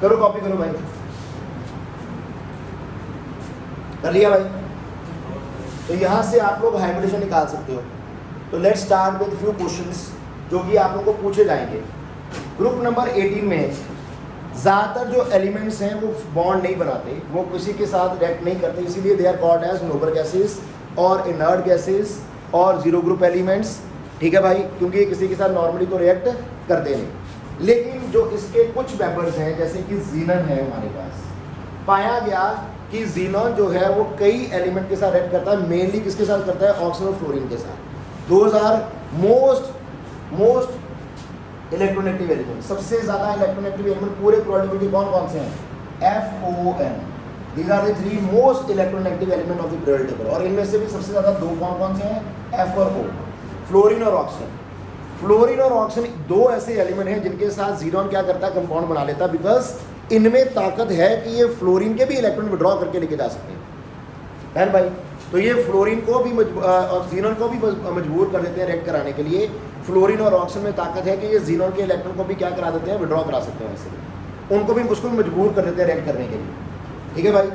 करो कॉपी करो भाई, कर लिया भाई। तो यहाँ से आप लोग हाइब्रिडेशन निकाल सकते हो। तो let's start with few questions जो कि आप लोगों को पूछे जाएंगे। ग्रुप नंबर 18 में ज़्यादातर जो एलिमेंट्स हैं वो बॉन्ड नहीं बनाते, वो किसी के साथ रिएक्ट नहीं करते, इसीलिए they are called as noble gases और इनर्ट गैसेस और जीरो ग्रुप एलिमेंट्स। ठीक है भाई, क्योंकि किसी के साथ नॉर्मली तो रिएक्ट करते नहीं। लेकिन जो इसके कुछ मेंबर्स हैं जैसे कि जीनन है हमारे पास, पाया गया कि जीनन जो है वो कई एलिमेंट के साथ रिएक्ट करता है, मेनली किसके साथ करता है, ऑक्सीजन और फ्लोरीन के साथ। Those are most electronegative element. सबसे ज़्यादा इलेक्ट्रोनेगेटिव एलिमेंट पूरे प्रोबेबिलिटी कौन कौन से हैं, FON। These are the 3 most electronegative element of the periodic table. और इनमें से भी सबसे ज़्यादा दो कौन कौन से हैं, F और O, फ्लोरीन और ऑक्सीजन। फ्लोरीन और ऑक्सीजन दो ऐसे एलिमेंट हैं जिनके साथ जीनॉन क्या करता है, कंपाउंड बना लेता है, बिकॉज इनमें ताकत है कि ये फ्लोरीन के भी इलेक्ट्रॉन विड्रॉ करके लेके जा सकते हैं, है भाई। तो ये फ्लोरीन को भी और जीनॉन को भी मजबूर कर देते हैं रिएक्ट कराने के लिए। फ्लोरीन और ऑक्सीजन में ताकत है कि ये जीनॉन के इलेक्ट्रॉन को भी क्या करा देते हैं, विड्रॉ करा सकते हैं, वैसे उनको भी उसको भी मजबूर कर देते हैं रिएक्ट करने के लिए। ठीक है भाई,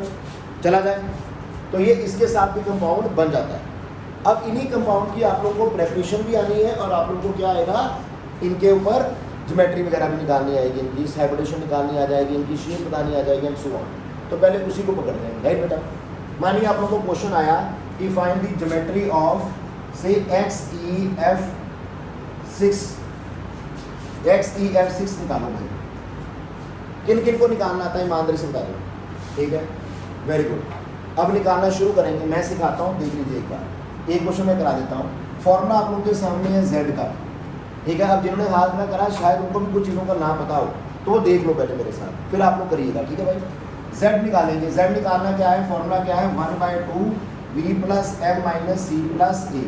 चला जाए। तो ये इसके साथ भी कंपाउंड बन जाता है। अब इन्हीं कंपाउंड की आप लोगों को प्रेपरेशन भी आनी है और आप लोगों को क्या आएगा, इनके ऊपर ज्योमेट्री वगैरह भी निकालनी आएगी, इनकी हाइब्रिडेशन निकालनी आ जाएगी, इनकी शेप बतानी आ जाएगी एंड सो ऑन। तो पहले उसी को पकड़ते हैं, राइट बेटा। मानिए आप लोगों को क्वेश्चन आया कि फाइंड द ज्योमेट्री ऑफ से XEF6 निकालो भाई। किन किन को निकालना आता है ईमानदारी से बता दो, ठीक है, वेरी गुड। अब निकालना शुरू करेंगे, मैं सिखाता हूँ, देख लीजिए एक बार। एक क्वेश्चन मैं करा देता हूँ। फॉर्मूला आप लोगों के सामने है Z का, ठीक है। अब जिन्होंने हाथ में करा शायद उनको भी कुछ चीज़ों का नाम पता हो, तो देख लो पहले मेरे साथ, फिर आप लोग करिएगा, ठीक है भाई। Z निकालेंगे। Z निकालना क्या है, फॉर्मूला क्या है, 1/2 V + M - C + A।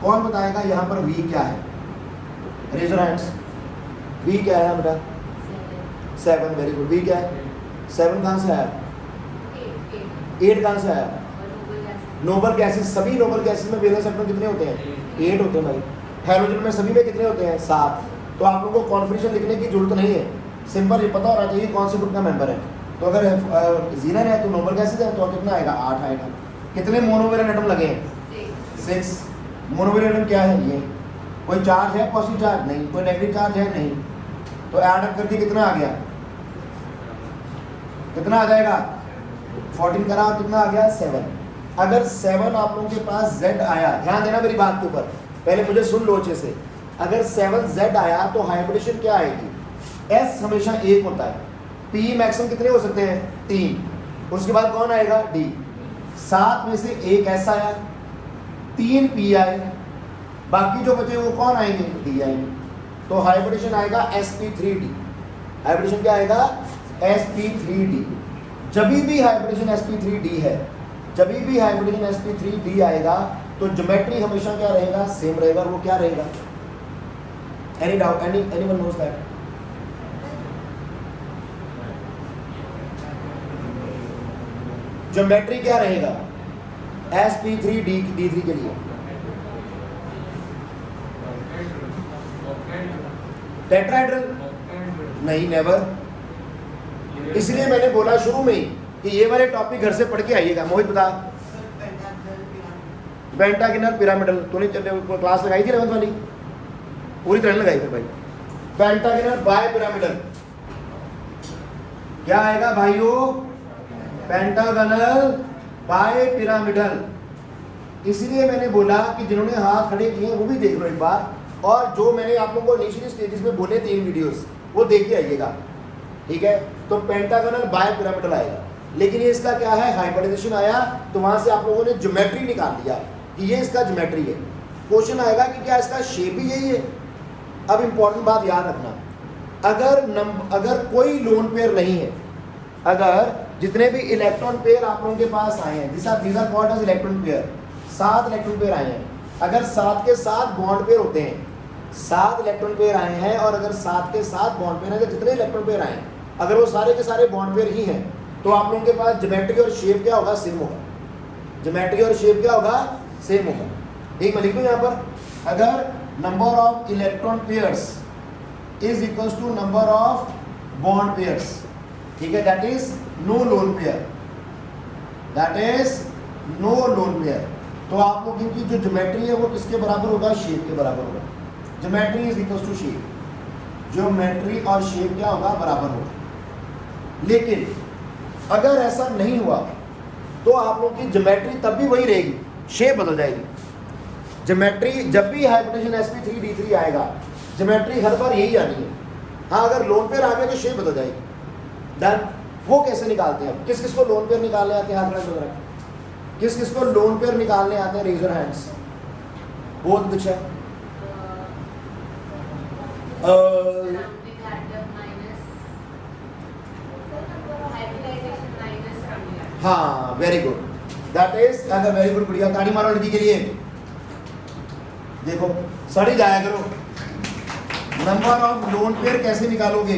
कौन बताएगा यहाँ पर V क्या है, रेज योर हैंड्स। V क्या है बेटा, 7, वेरी गुड। V क्या है, 7 कहाँ से आया, 8 कहाँ से आया, नोबल गैसेस। सभी नोबल गैसेस में वैलेंस इलेक्ट्रॉन कितने होते हैं, 8 होते हैं भाई। हाइड्रोजन में सभी में कितने होते हैं, 7। तो आप लोगों को कॉन्फिगरेशन लिखने की जरूरत नहीं है, सिंपल ये पता होना चाहिए कौन से ग्रुप का मेंबर है। तो अगर जीनन है तो नोबल गैसेस है, तो कितना आएगा, 8 आएगा। कितने मोनोवैलेंट एटम लगे हैं, 6। मोनोवैलेंट एटम क्या है, ये कोई चार्ज है, पॉजिटिव चार्ज नहीं, कोई नेगेटिव चार्ज है नहीं। तो ऐड अप करके कितना आ गया, कितना आ जाएगा, 14 करा, कितना आ गया, 7। अगर 7 आप लोगों के पास Z आया, ध्यान देना मेरी बात के ऊपर, पहले मुझे सुन लो अच्छे से। अगर 7 Z आया तो हाइब्रिडेशन क्या आएगी, S हमेशा 1 होता है, P मैक्सिमम कितने हो सकते हैं, 3। उसके बाद कौन आएगा, D। 7 में से 1 S आया, 3 P आए, बाकी जो बचे वो कौन आएंगे, D आएंगे। तो हाइब्रिडेशन आएगा sp3d। हाइब्रिडेशन क्या आएगा, sp3d। जब भी हाइब्रिडेशन sp3d है, जब भी हाइब्रिडेशन sp3d आएगा तो ज्योमेट्री हमेशा क्या रहेगा, सेम रहेगा। और वो क्या रहेगा, any doubt, anyone knows that, geometry क्या रहेगा sp3d3 के लिए, टेट्राहेड्रल नहीं, नेवर। इसलिए मैंने बोला शुरू में ही कि ये वाले टॉपिक घर से पढ़ के आइएगा। मोहित बता, पेंटागोनल पिरामिडल तूने क्लास लगाई थी 11th वाली, पूरी तरह लगाई थी भाई। पेंटागोनल बाय पिरामिडल क्या आएगा भाइयों, पेंटागोनल बाय पिरामिडल। इसलिए मैंने बोला कि जिन्होंने हाथ खड़े किए वो भी देख लो एक बार, और जो मैंने आप लोगों को इनिशियल स्टेजेस में बोले 3 वीडियोस वो देख के आइएगा, ठीक है। तो पेंटागोनल बाय पिरामिडल आएगा, लेकिन ये इसका क्या है, हाइब्रिडाइजेशन आया, तो वहां से आप लोगों ने ज्योमेट्री निकाल दिया कि ये इसका ज्योमेट्री है। क्वेश्चन आएगा कि क्या इसका शेप भी यही है। अब इंपॉर्टेंट बात याद रखना, अगर कोई लोन पेयर नहीं है, अगर जितने भी इलेक्ट्रॉन पेयर आप लोगों के पास आए हैं, these are called as electron pair, 7 electron pair आए हैं, अगर 7 के 7 बॉन्ड पेयर होते हैं, 7 इलेक्ट्रॉन पेयर आए हैं, और अगर 7 के 7 बॉन्ड पेयर, अगर जितने इलेक्ट्रॉन पेयर आए हैं अगर वो सारे के सारे बॉन्ड पेयर ही हैं, तो आप लोगों के पास ज्योमेट्री और शेप क्या होगा, सेम होगा। ज्योमेट्री और शेप क्या होगा, सेम होगा। ठीक, मैं लिख दूं यहाँ पर, अगर number of electron pairs is equals to number of bond pairs, ठीक है, that is no lone pair, that is no lone pair. तो आप लोगों की जो ज्योमेट्री है वो किसके बराबर होगा? शेप के बराबर होगा। Geometry is equal to shape, geometry और शेप क्या होगा? बराबर होगा। लेकिन अगर ऐसा नहीं हुआ तो आप लोगों की ज्योमेट्री तब भी वही रहेगी, शेप बदल जाएगी। ज्योमेट्री जब भी हाइपोटेन्यूज sp3d3 आएगा, ज्योमेट्री हर बार यही आनी है। हाँ, अगर लोन पेयर आ गया तो शेप बदल जाएगी। डन। वो कैसे निकालते हैं? किस किस को लोन पेयर निकालने आते हैं? हाथ राइज वगैरह। किस किस को लोन पेयर निकालने आते हैं? Raise your hands. बहुत अच्छा। हाँ, very good, that is very good. बढ़िया, ताड़ी मारो लड़की के लिए। देखो सड़ी जाया करो। नंबर ऑफ लोन पेयर कैसे निकालोगे?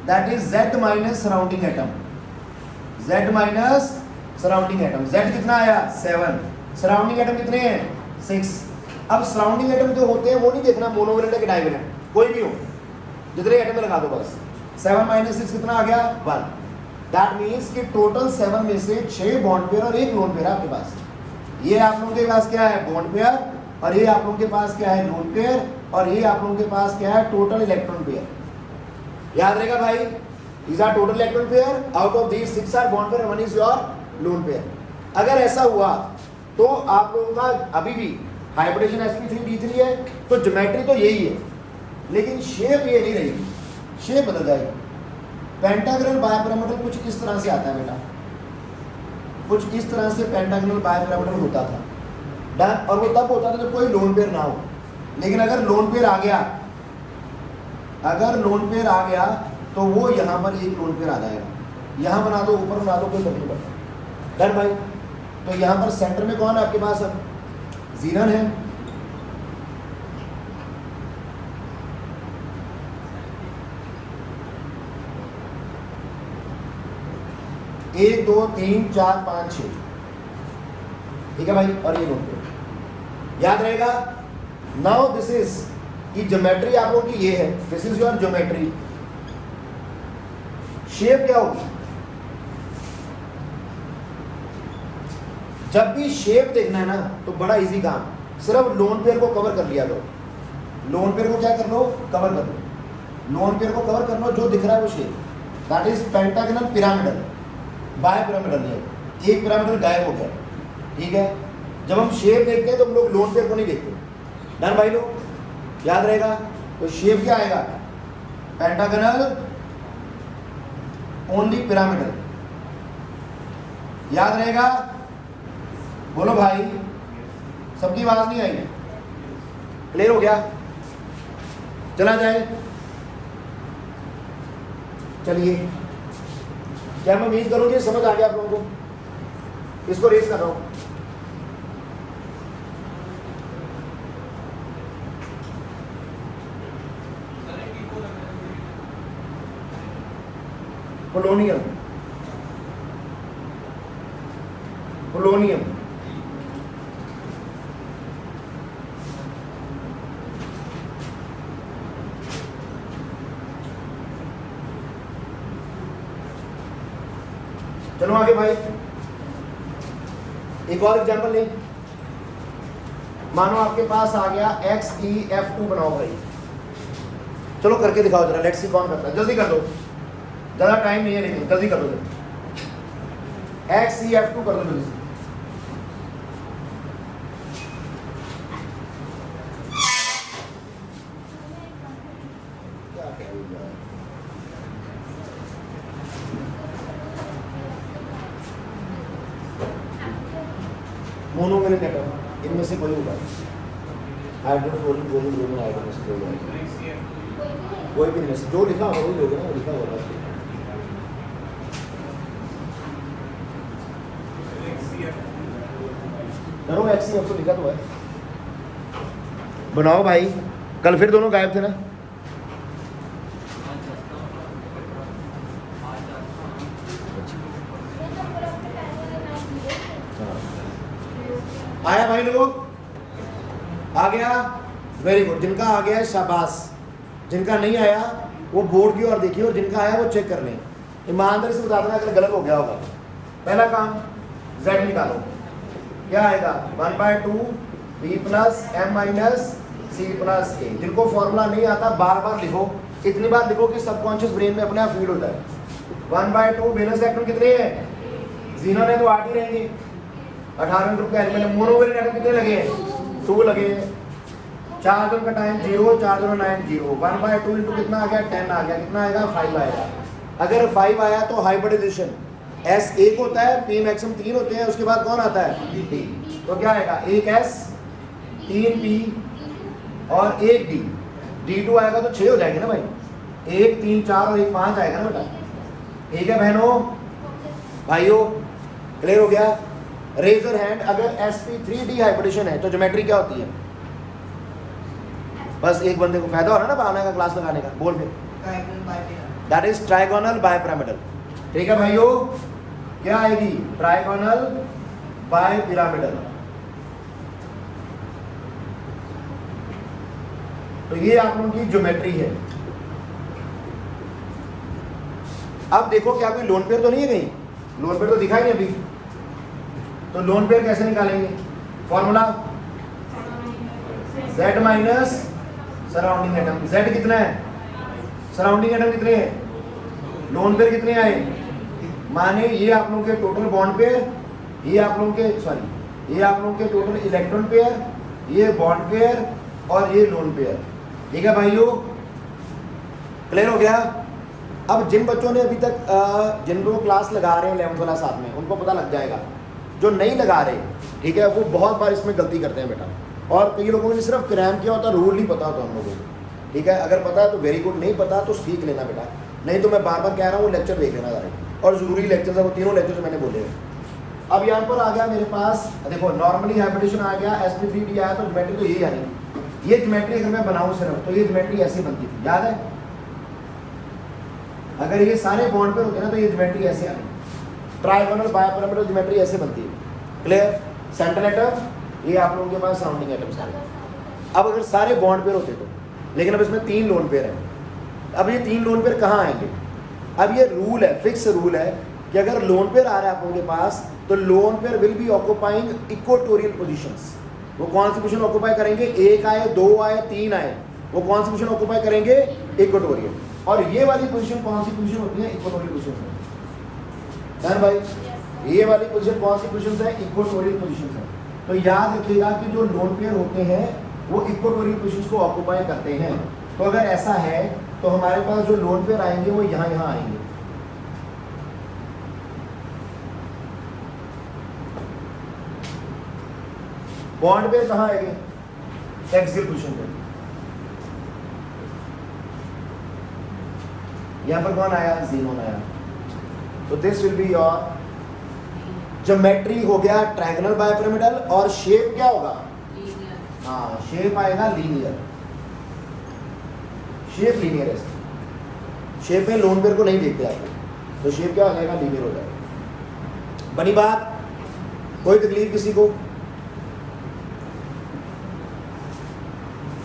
That is z minus surrounding atom, z minus surrounding atom. z कितना आया? 7। सराउंडिंग एटम कितने हैं? 6। अब सराउंडिंग एटम जो होते हैं वो नहीं देखना मोनोवैलेंट है कि डाइवैलेंट, कोई भी हो, जितने एटम में लगा दो बस। 7 माइनस 6 कितना आ गया? 1। दैट मीन्स कि टोटल 7 में से 6 बॉन्ड पेयर और 1 लोन पेयर आपके पास। ये आप लोगों के पास क्या है? Bond pair. और ये आप लोगों के पास क्या है? Lone pair. और ये आप लोगों के पास क्या है? Total electron pair. याद रहेगा भाई, these are total electron pair, out of these 6 are bond pair, 1 is your lone pair। अगर ऐसा हुआ तो आप लोगों का अभी भी हाइब्रिडेशन sp3d3 है, तो ज्योमेट्री तो यही है, लेकिन शेप ये नहीं रहेगी, शेप बदल जाएगी। पेंटागनल बायपिरामिडल कुछ इस तरह से आता है बेटा, कुछ इस तरह से पेंटागनल बायपिरामिडल होता था। डन। और वो तब होता था जब कोई लोन पेयर ना हो। लेकिन अगर लोन पेयर आ गया, अगर लोन पेयर आ गया तो वो यहाँ पर एक लोन पेयर आ जाएगा। यहाँ बना दो, ऊपर बना दो, कोई फर्क नहीं पड़ता। डन भाई। तो यहाँ पर सेंटर में कौन है आपके पास? अब जीनन है। एक 2 3 4 5 6, ठीक है भाई। और ये लोन पेयर याद रहेगा। नाउ दिस इज की ज्योमेट्री आप लोगों की ये है, this is your geometry. Shape क्या होगी? जब भी शेप देखना है ना तो बड़ा इजी काम, सिर्फ लोन पेयर को कवर कर लिया करो। लोन पेयर को क्या कर लो? कवर कर लो। लोन पेयर को कवर कर लो, जो दिख रहा है वो shape, that is pentagonal pyramidal. Bipyramidal नहीं, एक पिरामिडल गायब हो गया, ठीक है। जब हम शेप देखते हैं तो हम लोग लोन पेयर को नहीं देखते। डन भाई लोग, याद रहेगा। तो शेप क्या आएगा? Pentagonal only pyramidal. याद रहेगा। बोलो भाई, सबकी आवाज नहीं आई? क्लियर हो गया? चला जाए। चलिए, क्या मैं उम्मीद करूंगी समझ आ गया आप लोगों को? इसको रेस कर रहा हूं। Polonium, polonium. चलो आगे भाई, एक और एग्जांपल लें। मानो आपके पास आ गया XeF2 बनाओ भाई। चलो करके दिखाओ जरा, लेट्स सी कौन करता है। जल्दी कर दो, ज़्यादा टाइम नहीं है, लेकिन जल्दी कर दो। XeF2 कर दो जल्दी से। मोनोवैलेंट एटम, इनमें से कोई होगा। हाइड्रोफ्लोरिक ब्रोमीन ब्रोमीन आइटम में से कोई होगा, कोई भी इनमें से जो लिखा होगा वही लोगे ना, लिखा होगा। चलो XeF तो लिखा तो है। बनाओ भाई, कल फिर दोनों गायब थे ना। आया भाई लोग? आ गया? Very good. जिनका आ गया है शाबाश, जिनका नहीं आया वो बोर्ड की ओर देखिए, और जिनका आया वो चेक कर लें। ईमानदारी से बता देना अगर गलत हो गया होगा। पहला काम z निकालो, क्या आएगा 1/2 b plus m minus c plus a। जिनको फॉर्मूला नहीं आता बार बार लिखो, इतनी बार लिखो कि सबकॉन्शियस ब्रेन में अपने आप फीड हो जाए। 1/2 बेलस इलेक्ट्रॉन कितने हैं, जीनो ने तो 8 ही रहेंगे, 18 ग्रुप का एलिमेंट। मोनोवेलेंट एटम कितने लगे हैं, 2 लगे हैं। 4 दोनों का टाइम 0, 4 दोनों 9 0। 1/2 इंटू कितना आ गया 10 आ गया, कितना आएगा 5 आएगा। अगर 5 आया तो हाइब्रिडाइजेशन S 1 होता है, P मैक्सिमम 3 होते हैं, उसके बाद कौन आता है D। तो क्या आएगा 1 S 3 P और 1 D। D2 आएगा तो 6 हो जाएंगे ना भाई, 1 3 4 और 1 5 आएगा ना बेटा। ठीक है बहनों भाइयों, क्लियर हो गया। रेज योर हैंड अगर sp3d हाइब्रिडेशन है तो ज्योमेट्री क्या होती है। बस एक बंदे को फायदा हो रहा है ना बहाने का क्लास लगाने का, बोल फिर। That is trigonal bipyramidal. ठीक है भाइयों, क्या आएगी ट्राइगोनल बायपिरामिडल। तो ये आप लोगों की ज्योमेट्री है। अब देखो क्या कोई लोन पेयर तो नहीं है कहीं, लोन पेयर तो दिखाई नहीं अभी। तो लोन पेयर कैसे निकालेंगे, formula Z minus surrounding atom. Z कितना है, सराउंडिंग एटम कितने हैं, लोन पेयर कितने आए, माने ये आप लोगों के टोटल बॉन्ड पेयर, ये आप लोगों के सॉरी ये आप लोगों के टोटल इलेक्ट्रॉन पेयर, ये बॉन्ड पेयर और ये लोन पेयर। ठीक है भाइयों, क्लियर हो गया। अब जिन बच्चों ने अभी तक जिन लोग क्लास लगा रहे हैं 11th वाला साथ में, उनको पता लग जाएगा। जो नहीं लगा रहे, ठीक है, वो बहुत बार इसमें गलती करते हैं बेटा। और कई लोगों ने सिर्फ क्रैम किया होता, रूल नहीं पता होता हम लोगों को। ठीक है, अगर पता है तो वेरी गुड, नहीं पता तो सीख लेना बेटा। नहीं तो मैं बार बार कह रहा हूँ वो लेक्चर देख लेना डायरेक्ट, और जरूरी लेक्चर है वो, तीनों लेक्चर मैंने बोले हैं। अब यहाँ पर आ गया मेरे पास, देखो नॉर्मली हाइब्रिडेशन आ गया, sp3d आया, तो ज्योमेट्री तो यही आनी। ये ज्योमेट्री अगर मैं बनाऊँ सिर्फ तो ये ज्योमेट्री ऐसे बनती थी, याद है। अगर ये सारे बॉन्ड पे होते ना तो ये ज्योमेट्री ऐसे आनी, ट्राइगोनल बायपिरामिडल ज्योमेट्री ऐसे बनती है। क्लियर, सेंट्रल एटम, ये आप लोगों के पास सराउंडिंग एटम सारे। अब अगर सारे बॉन्ड पेयर होते तो, लेकिन अब इसमें 3 लोन पेयर हैं। अब ये 3 लोन पेयर कहाँ आएंगे, अब ये रूल है, फिक्स रूल है कि अगर लोन पेयर आ रहा है आप लोगों के पास तो lone pair will be occupying equatorial positions. वो कौन सी पोजीशन ऑक्यूपाई करेंगे, 1 आए 2 आए 3 आए, वो कौन सी पोजीशन ऑक्यूपाई करेंगे, इक्वेटोरियल। और ये वाली पोजीशन कौन सी पोजीशन होती है, इक्वेटोरियल पोजीशन है भाई। ये वाली पोजीशन कौन सी पोजीशन है, इक्वेटोरियल पोजीशन है। तो याद रखिएगा कि जो लोन पेयर होते हैं वो इक्वेटोरियल पोजीशन को ऑक्यूपाई करते हैं। तो अगर ऐसा है तो हमारे पास जो लोन पेयर आएंगे वो यहाँ यहाँ आएंगे। बॉन्ड पेयर कहाँ आएंगे, एक्सियल पोजीशन पे। यहाँ पर कौन आया, ज़ीनोन आया। तो this will be your geometry हो गया ट्रायंगुलर बायपिरामिडल। और शेप क्या होगा, हाँ शेप आएगा लीनियर, शेप लीनियर है। शेप में लोन पेयर को नहीं देखते आप, तो शेप क्या हो जाएगा, लीनियर हो जाएगा। बनी बात, कोई तकलीफ किसी को,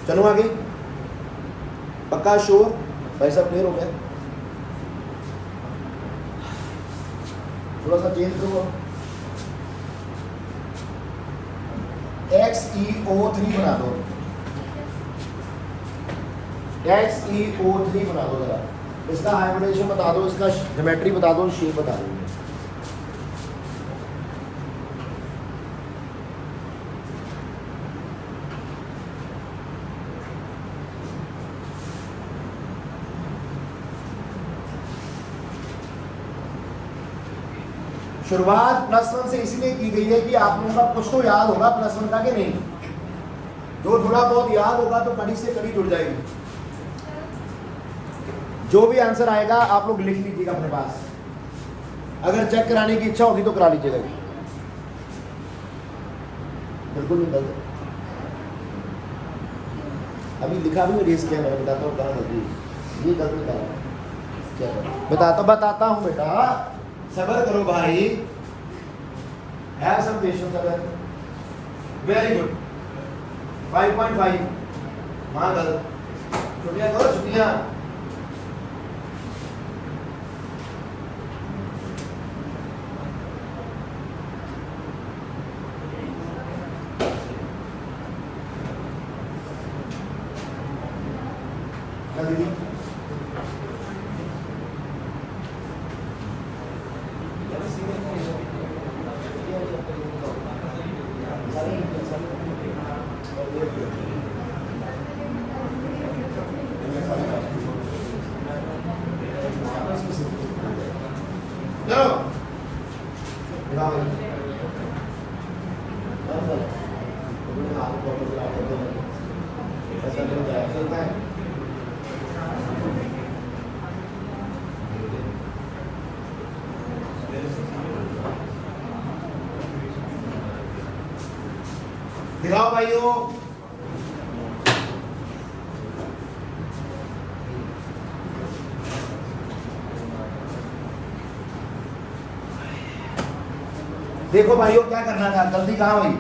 चलो आगे। पक्का श्योर, भाई सब क्लियर हो गया। थोड़ा सा चेंज करो, XeO3 बना दो, XeO3 बना दो जरा। इसका हाइब्रिडेशन बता दो, इसका ज्योमेट्री बता दो, शेप बता दो। शुरुआत +1 से इसीलिए की गई है कि आप लोगों का कुछ तो याद होगा +1 का कि नहीं। जो थोड़ा बहुत याद होगा तो कड़ी से कड़ी जुड़ जाएगी। जो भी आंसर आएगा आप लोग लिख लीजिएगा अपने पास, अगर चेक कराने की इच्छा होगी तो करा लीजिएगा। बिल्कुल नहीं गलत, अभी लिखा भी रेस किया, मैं बताता हूँ कहाँ गलती, ये गलत नहीं बताता हूँ बेटा, सबर करो भाई, हैव सम पेशेंस। अगर वेरी गुड 5.5 वहाँ गलत, छुट्टियाँ करो छुट्टियाँ। ना दीदी दिखाओ भाइयों। देखो भाइयों क्या करना था, गलती कहाँ हुई?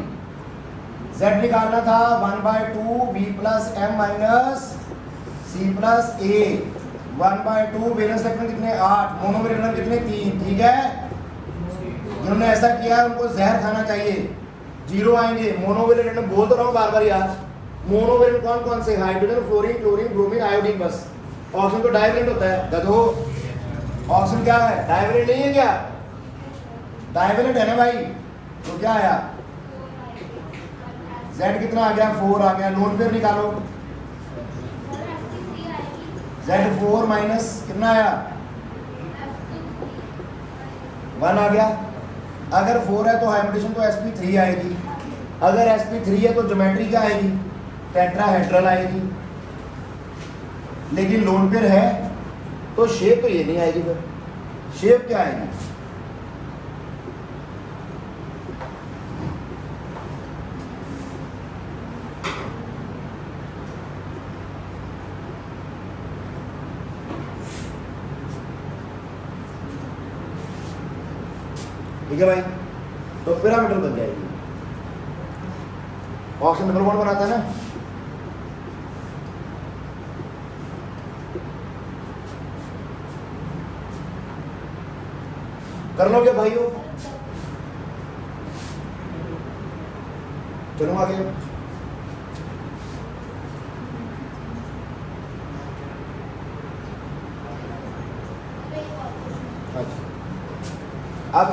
z निकालना था 1/2 v plus m minus c plus a 1/2 valence electron कितने 8, मोनो इलेक्ट्रॉन कितने 3। ठीक है, जिन्होंने ऐसा किया उनको जहर खाना चाहिए, 0 आएंगे। मोनो इलेक्ट्रॉन बोल तो रहा हूँ बार बार यार, मोनो इलेक्ट्रॉन कौन कौन से? Hydrogen, fluorine, chlorine, bromine, iodine. बस ऑक्सीजन तो डाइवैलेंट होता है गधो। ऑक्सीजन क्या है? डाइवैलेंट नहीं है क्या? डाइवैलेंट है ना भाई। तो क्या आया? Z कितना आ गया? 4 आ गया। लोन पेयर निकालो। Z4 माइनस कितना आया? 1 आ गया। अगर 4 है तो हाइब्रिडेशन तो sp3 आएगी। अगर sp3 है तो ज्योमेट्री क्या आएगी? टेट्राहेड्रल आएगी। लेकिन लोन पेयर है तो शेप तो ये नहीं आएगी। फिर शेप क्या आएगी? ठीक है भाई, तो पिरामिडल बन जाएगी। ऑक्सीजन डबल बॉन्ड बनाता है ना। कर लोगे भाइयों? चलो आगे। अब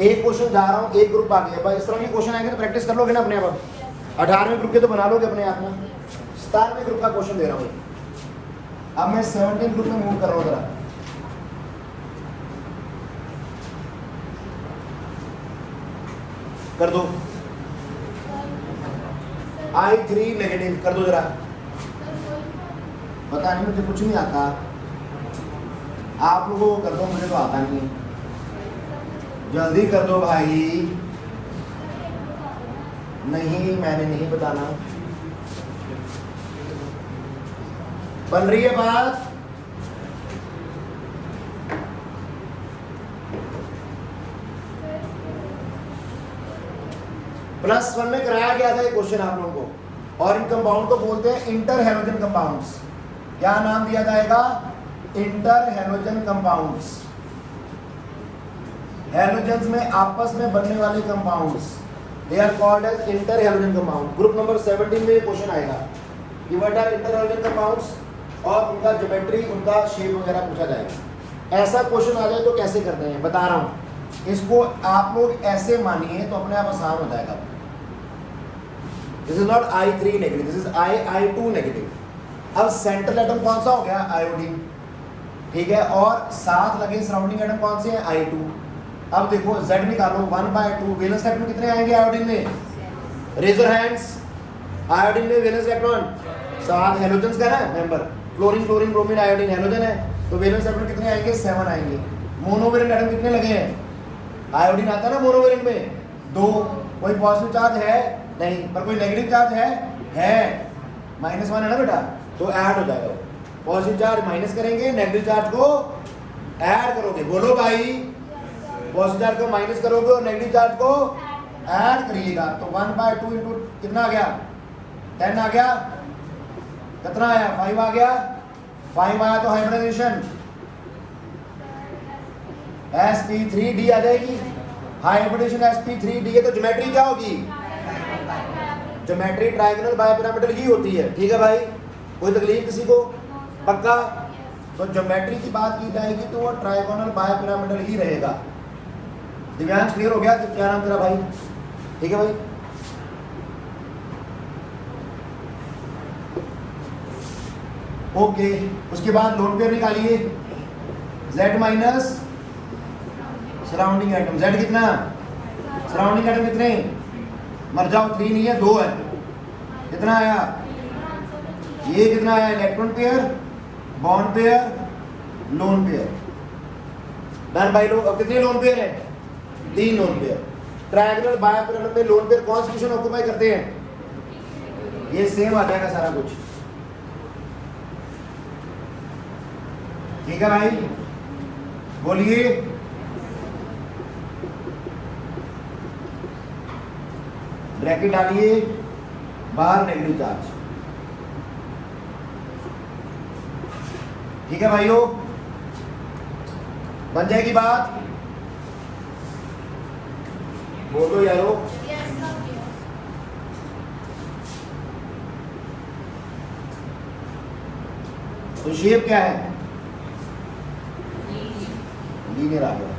एक क्वेश्चन जा रहा हूँ, एक ग्रुप आ गया भाई। इस तरह के क्वेश्चन आएंगे तो प्रैक्टिस कर लोगे ना अपने आप। 18वें ग्रुप के तो बना लोगे अपने आप में। 17वें ग्रुप का क्वेश्चन दे रहा हूँ। अब मैं 17 ग्रुप में मूव कर रहा हूँ जरा। कर दो I3 नेगेटिव कर दो जरा। पता नहीं, मुझे कुछ नहीं आता। आप लोगों को कर दो, मुझे तो आता नहीं है। जल्दी कर दो भाई। नहीं, मैंने नहीं बताना। बन रही है बात? +1 में कराया गया था ये क्वेश्चन आप लोगों को। और इन कंपाउंड को बोलते हैं इंटर हैलोजन कंपाउंड्स। क्या नाम दिया जाएगा? Inter halogen compounds. हैलोजेंस में आपस में बनने वाले compounds, they are called as interhalogen compound. Group number 17 में ये क्वेश्चन आएगा कि what are interhalogen compounds, और उनका ज्योमेट्री, उनका शेप वगैरह पूछा जाएगा। ऐसा क्वेश्चन आ जाए तो कैसे करते हैं बता रहा हूँ। इसको आप लोग ऐसे मानिए तो अपने आप आसान हो जाएगा। This is not I3 negative, this is I2 negative. अब सेंट्रल एटम कौन सा हो गया? आयोडीन। ठीक है, और साथ लगे सराउंडिंग एटम कौन से हैं? I2। अब देखो Z निकालो 1/2 वैलेंस इलेक्ट्रॉन कितने आएंगे आयोडीन में? Raise your hands. आयोडीन में वैलेंस इलेक्ट्रॉन 7 हैलोजेंस का ना member. Fluorine, chlorine, bromine, iodine halogen है, तो वैलेंस इलेक्ट्रॉन कितने आएंगे? 7 आएंगे। मोनोवैलेंट एटम कितने लगे हैं? आयोडीन आता है ना मोनोवैलेंट में 2। कोई पॉजिटिव चार्ज है? नहीं। पर कोई नेगेटिव चार्ज है? -1 है ना बेटा, तो ऐड हो जाएगा। पॉजिटिव चार्ज माइनस करेंगे, नेगेटिव चार्ज को ऐड करोगे। बोलो भाई, पॉजिटिव चार्ज को माइनस करोगे और नेगेटिव चार्ज को ऐड करिएगा। तो 1/2 इंटू कितना आ गया? 10 आ गया। कितना आया? 5 आ गया। 5 आया तो हाइब्रिडाइजेशन sp3d आ जाएगी। हाइब्रिडेशन sp3d है तो ज्योमेट्री क्या होगी? ज्योमेट्री ट्रायंगुलर बायपिरामिडल ही होती है। ठीक है भाई, कोई तकलीफ किसी को? पक्का? तो ज्योमेट्री की बात की जाएगी तो वो ट्राइगोनल बायपिरामिडल ही रहेगा। दिव्यांश क्लियर हो गया? तो क्या नाम तेरा भाई? ठीक है भाई। ओके, उसके बाद लोन पेयर निकालिए। Z minus surrounding atom. Z कितना? सराउंडिंग एटम कितने? मर जाओ, 3 नहीं है 2 है। कितना आया? ये कितना आया? Electron pair, bond pair, lone pair. Done भाई लोग। अब कितने लोन पेयर है? 3 लोन पेयर। ट्रायंगुलर बायपिरामिड में लोन पेयर कौन सी पोजीशन ऑक्यूपाई करते हैं? ये सेम आ जाएगा सारा कुछ। ठीक है भाई, बोलिए। ब्रैकेट डालिए, बाहर नेगेटिव चार्ज। ठीक है भाइयों, बन जाएगी बात? बोलो यारो। तो शेप क्या है? लीनियर आ गया।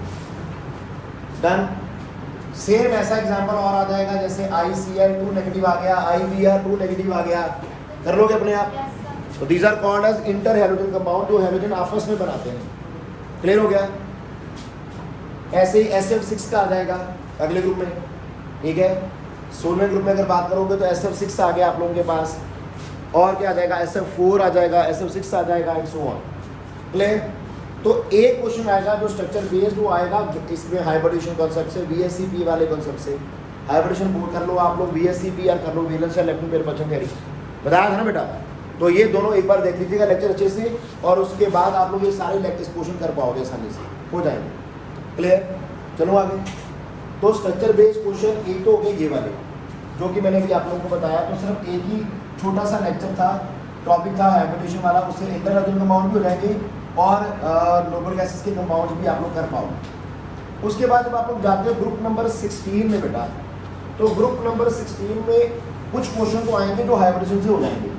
डन। सेम ऐसा एग्जांपल और आ जाएगा, जैसे ICl2 नेगेटिव आ गया, IBr2 नेगेटिव आ गया। कर लोगे अपने आप? तो these are called as interhalogen compound, जो हैलोजन आपस में बनाते हैं। क्लियर हो गया? ऐसे ही SF6 का आ जाएगा अगले ग्रुप में। ठीक है, 16वें ग्रुप में अगर बात करोगे तो SF6 आ गया आप लोगों के पास। और क्या आ जाएगा? SF4 आ जाएगा, SF6 आ जाएगा, एंड सो ऑन। क्लियर? तो एक क्वेश्चन आएगा जो स्ट्रक्चर बेस्ड, वो आएगा इसमें हाइब्रिडेशन कॉन्सेप्ट से, VSCP वाले कॉन्सेप्ट से। हाइब्रिडेशन बोल कर लो आप लोग, VSCP या कर लो वैलेंस या इलेक्ट्रॉन पेयर पर्सन थ्योरी। बताया था ना बेटा? तो ये दोनों एक बार देख लीजिएगा लेक्चर अच्छे से, और उसके बाद आप लोग ये सारे लेक्चर क्वेश्चन कर पाओगे आसानी से, हो जाएंगे। क्लियर? चलो आगे। तो स्ट्रक्चर बेस्ड क्वेश्चन एक तो हो गए ये वाले, जो कि मैंने भी आप लोगों को बताया। तो सिर्फ एक ही छोटा सा लेक्चर था, टॉपिक था हाइब्रिडेशन वाला, उससे इंटर हैलोजन कंपाउंड भी हो जाएंगे और नोबल गैसेस के कंपाउंड्स भी आप लोग कर पाओगे। उसके बाद जब आप लोग जाते हो ग्रुप नंबर 16 में बेटा, तो ग्रुप नंबर 16 में कुछ क्वेश्चन तो आएंगे जो हाइब्रिडेशन से हो जाएंगे,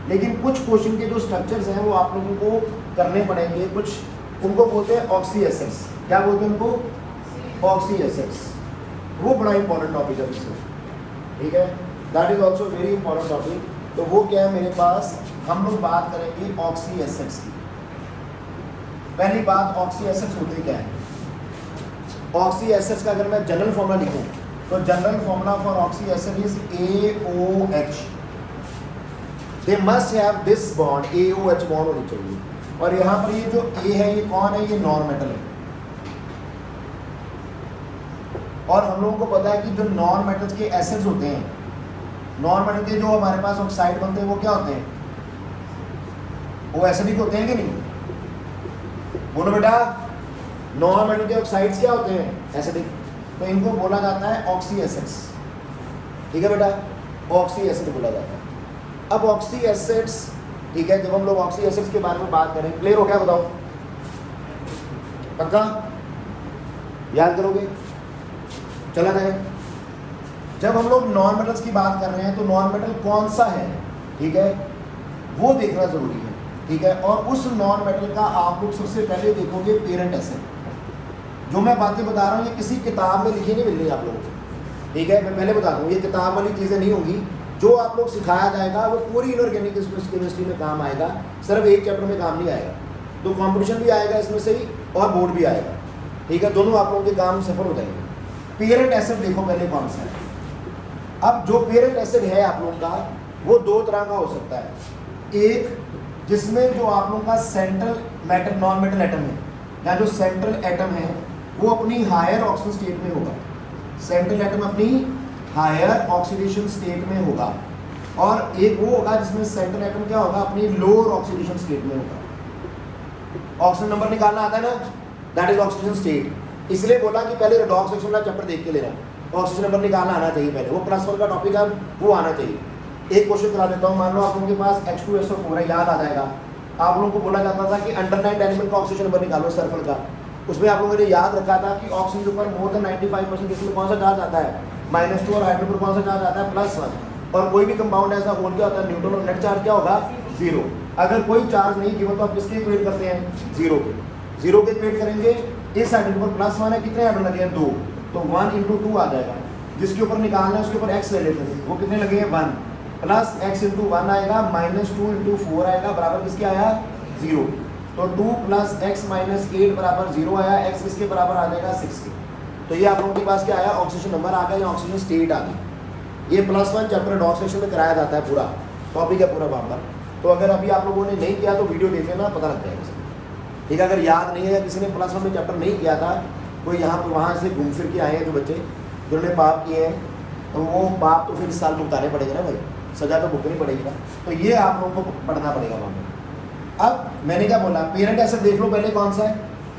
लेकिन कुछ क्वेश्चन के जो स्ट्रक्चर्स हैं वो आप लोगों को करने पड़ेंगे। कुछ उनको बोलते हैं ऑक्सी एसिड्स। क्या बोलते हैं उनको? Oxy acids. वो बड़ा इंपॉर्टेंट टॉपिक है इसमें। ठीक है, that is also very important topic. तो वो क्या है मेरे पास, हम लोग बात करेंगे ऑक्सी एसिड्स की। पहली बात, ऑक्सी एसिड्स होते क्या है? ऑक्सी एसिड्स का अगर मैं जनरल फॉर्मूला लिखूं तो general formula for oxy acid is AOH। They must have this bond, AOH bond होनी चाहिए। और यहाँ पर ये जो A है, ये कौन है? ये नॉन मेटल है। और हम लोगों को पता है कि जो नॉन मेटल्स के एसिड्स होते हैं, नॉन मेटल के जो हमारे पास ऑक्साइड बनते हैं, वो क्या होते हैं? वो एसिडिक होते हैं कि नहीं? बोलो बेटा, नॉन मेटल के ऑक्साइड्स क्या होते हैं? एसिडिक। तो इनको बोला जाता है ऑक्सी एसिड्स। ठीक है बेटा, ऑक्सी एसिड बोला जाता है। अब ऑक्सी एसिड्स, ठीक है, जब हम लोग ऑक्सी एसिड्स के बारे में बात करें, क्लियर हो गया? बताओ, पक्का याद करोगे? चला जाए। जब हम लोग नॉन मेटल्स की बात कर रहे हैं तो नॉन मेटल कौन सा है, ठीक है, वो देखना जरूरी है। ठीक है, और उस नॉन मेटल का आप लोग सबसे पहले देखोगे पेरेंट एसिड। जो मैं बातें बता रहा हूँ ये किसी किताब में लिखी नहीं मिल रही आप लोगों को। ठीक है, मैं पहले बता दूँ, ये किताब वाली चीज़ें नहीं होंगी। जो आप लोग सिखाया जाएगा वो पूरी इनऑर्गेनिक केमिस्ट्री में काम आएगा, सिर्फ एक चैप्टर में काम नहीं आएगा। तो कॉम्पिटिशन भी आएगा इसमें से ही, और बोर्ड भी आएगा। ठीक है, दोनों आप लोगों के काम सफल हो जाएंगे। पेरेंट एसिड देखो पहले कौन सा है। अब जो पेरेंट एसिड है आप लोगों का, वो 2 तरह का हो सकता है। एक जिसमें जो आप लोगों का central metal, non metal atom है, या जो सेंट्रल एटम है वो अपनी हायर ऑक्सीडेशन स्टेट में होगा। सेंट्रल एटम अपनी हायर ऑक्सीडेशन स्टेट में होगा। और एक वो होगा जिसमें सेंट्रल एटम क्या होगा? अपनी लोअर ऑक्सीडेशन स्टेट में होगा। ऑक्सीजन नंबर निकालना आता है ना, दैट इज ऑक्सीडेशन स्टेट। इसलिए बोला कि पहले रेडॉक्स रिएक्शन वाला चैप्टर देख के लेना, ऑक्सीजन नंबर निकालना आना चाहिए पहले, वो +1 का टॉपिक है, वो आना चाहिए। एक क्वेश्चन करा देता हूँ, मान लो आप लोगों के पास H2SO4 है, याद आ जाएगा। आप लोगों को बोला जाता था कि अंडरलाइंड एलिमेंट का ऑक्सीजन नंबर निकालो सल्फर का। उसमें आप लोगों ने याद रखा था कि ऑक्सीजन के ऊपर मोर देन 95% इसमें कौन सा चार्ज आता है? -2, और हाइड्रोजन पर कौन सा चार्ज आता है? +1। और कोई भी कंपाउंड ऐसा होल क्या होता है? न्यूट्रॉन, और नेट चार्ज क्या होगा? 0। अगर कोई चार्ज नहीं गिवन तो आप किसके इक्वेट करते हैं, जीरो के इक्वेट करेंगे। इस साइड के ऊपर प्लस 1 है, कितने एटम लगे हैं, 2, तो 1 × 2 आ जाएगा। जिसके ऊपर निकालना है उसके ऊपर x ले लेते हैं, वो कितने लगे हैं 1, प्लस x × 1 आएगा, माइनस 2 × 4 आएगा, बराबर किसके आया 0। तो 2 + x - 8 बराबर 0 आया, x किसके बराबर आ जाएगा 6 के। तो ये आप लोगों के पास क्या आया, ऑक्सीजन नंबर आ गया या ऑक्सीजन स्टेट आ गई। ये +1 चैप्टर डॉक सेक्शन में कराया जाता है, पूरा टॉपिक है पूरा वहाँ पर। तो अगर अभी आप लोगों ने नहीं किया तो वीडियो देख लेना, पता लग जाएगा। ठीक है, अगर याद नहीं है या किसी ने +1 में चैप्टर नहीं किया था, कोई यहाँ पर वहाँ से घूम फिर के आए हैं जो बच्चे जिन्होंने पाप किए हैं, तो वो पाप तो फिर इस साल भुगताने पड़ेंगे ना भाई, सजा तो भुगतनी पड़ेगी ना। तो ये आप लोगों को पढ़ना पड़ेगा वहाँ पर। अब मैंने क्या बोला, पेरेंट एसिड देख लो पहले कौन सा है।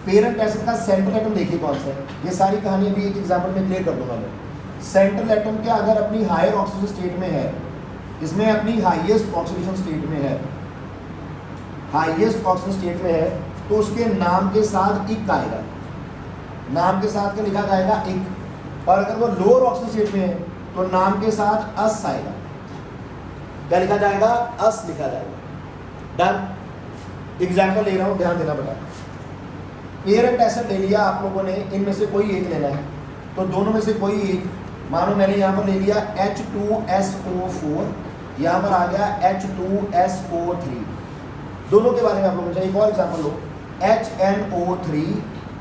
पेरेंट एसिड का सेंट्रल एटम देखिए कौन सा है। ये सारी कहानी अभी एक एग्जाम्पल में क्लियर कर दूंगा मैं। सेंट्रल एटम क्या अगर अपनी हायर ऑक्सीजन स्टेट में है, इसमें अपनी हाईएस्ट ऑक्सीडेशन स्टेट में है, हाईएस्ट ऑक्सीजन स्टेट में है, तो उसके नाम के साथ इक आएगा। नाम के साथ क्या लिखा जाएगा, इक। और अगर वो लोअर ऑक्सीजन स्टेट में है तो नाम के साथ अस आएगा। क्या लिखा जाएगा, अस लिखा जाएगा। डन। एग्जाम्पल ले रहा हूँ, ध्यान देना बेटा। पेरेंट एसिड ले लिया आप लोगों ने, इनमें से कोई एक लेना है, तो दोनों में से कोई एक, मानो मैंने यहाँ पर ले लिया H2SO4, यहाँ पर आ गया H2SO3। दोनों के बारे में आप लोगों को एक और एग्जाम्पल लो, HNO3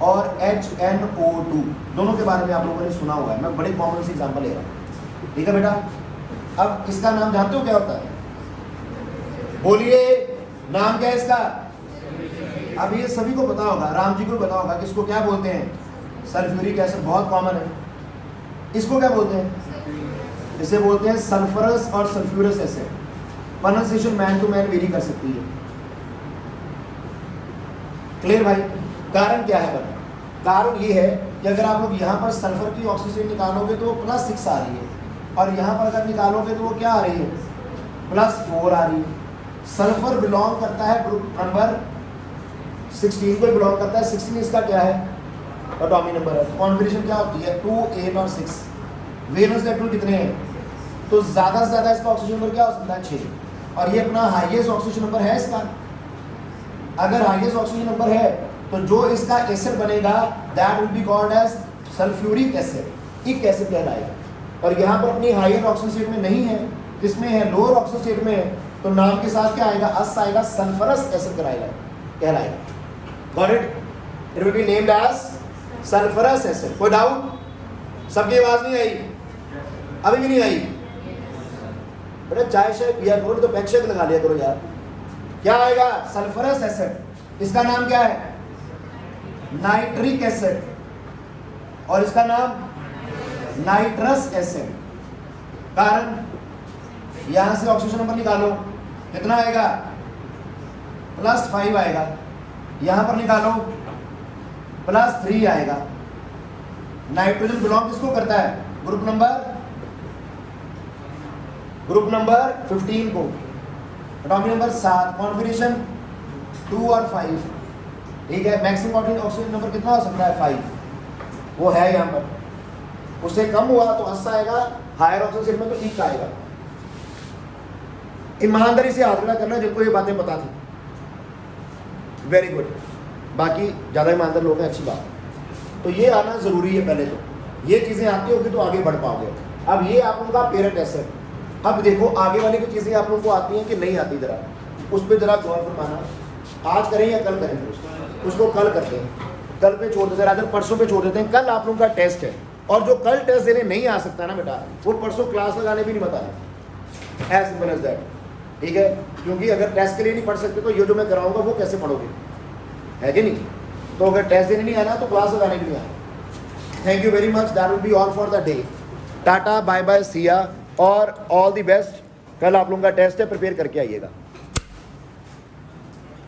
और HNO2, दोनों के बारे में आप लोगों ने सुना हुआ है। मैं बड़े कॉमन से एग्जाम्पल ले रहा हूँ, ठीक है बेटा। अब इसका नाम जानते हो क्या होता है, बोलिए नाम क्या है इसका। अब ये सभी को पता होगा, राम जी को पता होगा कि इसको क्या बोलते हैं, सल्फ्यूरिक एसिड, बहुत कॉमन है। इसको क्या बोलते हैं, इसे बोलते हैं सल्फरस और sulphurous acid. Pronunciation man to man vary कर सकती है। क्लियर भाई। कारण क्या है बता, कारण ये है कि अगर आप लोग यहाँ पर सल्फर की ऑक्सीजन निकालोगे तो +6 आ रही है, और यहाँ पर अगर निकालोगे तो वो क्या आ रही है, +4 आ रही है। सल्फर बिलोंग करता है ग्रुप नंबर 16 को बिलोंग करता है। 16 इसका क्या है, एटॉमिक नंबर है। कॉन्फिगरेशन क्या होती है, 2, 8 और 6। वेलेंस इलेक्ट्रॉन कितने हैं, तो ज़्यादा से ज़्यादा इसका ऑक्सीजन नंबर क्या हो सकता है, 6। और ये अपना हाईएस्ट ऑक्सीजन नंबर है इसका। अगर हाईएस्ट ऑक्सीजन नंबर है तो जो इसका एसिड बनेगा that will be called as sulphuric acid, ic acid कहलाएगा। और यहाँ पर अपनी हायर ऑक्सीजन स्टेट में नहीं है, किसमें है, लोअर ऑक्सीजन स्टेट में है, तो नाम के साथ क्या आएगा, अस आएगा, सल्फरस एसिड कहलाएगा। Got it, it will be named as sulphurous acid. कोई डाउट, सबकी आवाज नहीं आई, अभी भी नहीं आई बेटा। चाय शाय पिया करो, तो पैक लगा लिया करो यार। क्या आएगा, सल्फरस एसिड। इसका नाम क्या है, नाइट्रिक एसिड, और इसका नाम नाइट्रस एसिड। कारण यहां से ऑक्सीजन नंबर निकालो, कितना आएगा, +5 आएगा। यहां पर निकालो +3 आएगा। नाइट्रोजन बिलोंग किसको करता है, ग्रुप नंबर 15 को, एटॉमिक नंबर 7, कॉन्फिगरेशन 2 और 5, ठीक है। मैक्सिमम ऑक्सीजन नंबर कितना हो सकता है, 5, वो है यहाँ पर। उससे कम हुआ तो अस आएगा, हायर ऑक्सीजन में तो इक आएगा। ईमानदारी से हाथ खड़ा करना जिनको ये बातें पता थी, वेरी गुड। बाकी ज़्यादा ईमानदार लोग हैं, अच्छी बात। तो ये आना ज़रूरी है, पहले तो ये चीज़ें आती होगी तो आगे बढ़ पाओगे। अब ये आप लोगों का पेरेंट एसिड। अब देखो आगे वाली की चीज़ें आप लोगों को आती हैं कि नहीं आती, ज़रा उस पर ज़रा गौर फरमाना। आज करें या कल करें, उसको कल करते हैं, कल पे छोड़ देते हैं, रात परसों पे छोड़ देते हैं। कल आप लोगों का टेस्ट है, और जो कल टेस्ट देने नहीं आ सकता ना बेटा, वो परसों क्लास लगाने भी नहीं बताना, एज सिंपल एज दैट, ठीक है। क्योंकि अगर टेस्ट के लिए नहीं पढ़ सकते तो ये जो मैं कराऊंगा वो कैसे पढ़ोगे, है कि नहीं। तो अगर टेस्ट देने नहीं आना तो क्लास लगाने भी नहीं आना। Thank you very much, that will be all for the day. Tata, bye bye, Siya और ऑल द बेस्ट। कल आप लोगों का टेस्ट है, प्रिपेयर करके आइएगा।